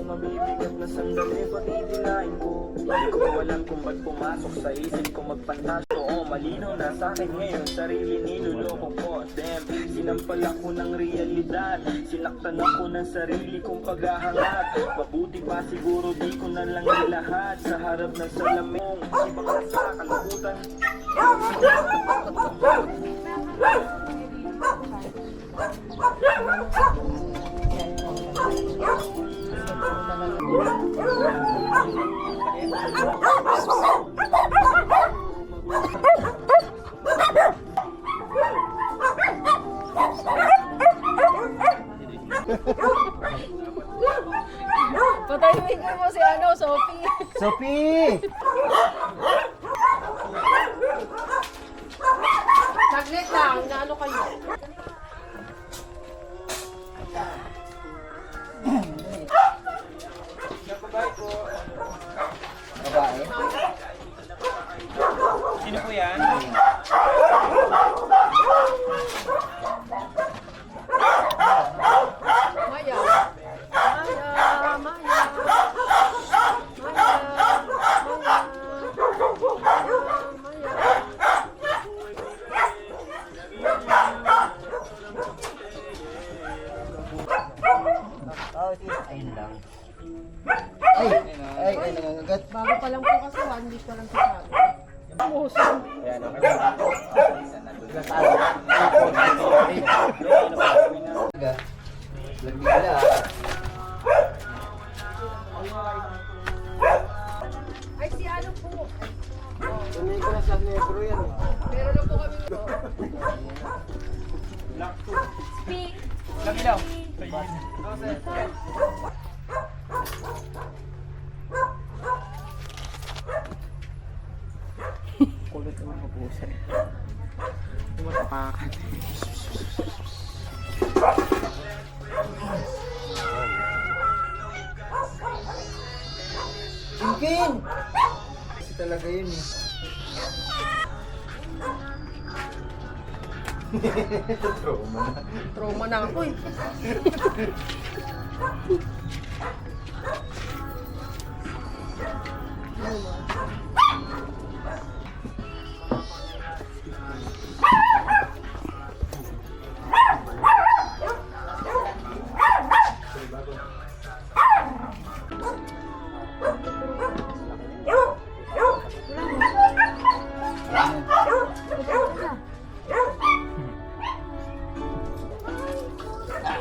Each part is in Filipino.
Mabibigat na sandali, patitinain ko. Hindi ko alam kung ba't pumasok sa isip ko magpantasyo. Malinaw na sa'kin ngayon, sarili niloloko ko. Damn, sinampal ako ng realidad. Sinaktan ako ng sarili kong paghahangat. Mabuti pa siguro di ko na lang lahat. Sa harap ng salaming, ibang nasa kalabutan. Patayuin mo si Sophie. Sophie! Saglit lang, naano kayo? Babae? Sino po yan? Maya. Maya. Maya. Ayun lang. Ay, nangangagat. Bago pa lang po kasi 1 week pa lang sa sabi. Puso. Lagbigla. Ay, si ano po. Hindi ko na sa negro yan. Meron na po kami ito. Speak. Lagilaw. Kulot naman ko pusa. Tumatapakan. Chinkin! Kasi talaga yun eh. Trauma na ako eh.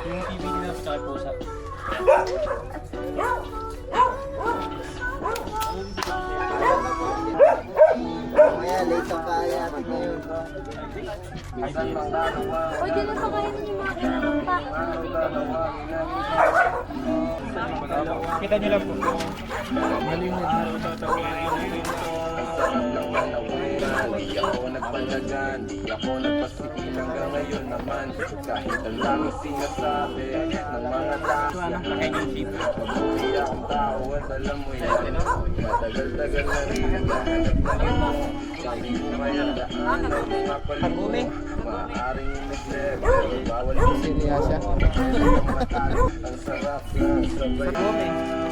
Yung TV nila sa pusa. Kaya late ang kaya atin ngayon. Pwede na pa kayo yung mga kinamata. Kita nyo lang po. Di ako nagpalagan, di ako nagpasikin hanggang ngayon naman. Kahit ang daming sinasabi ng mga tao, mabuti akong tao at alam mo yan. Matagal-tagal na rin naghahanap na rin mo. Sabi ko kaya daan na mapal mo. Maaaring nag-level, bawal yung Siya. ang sarap na sabay.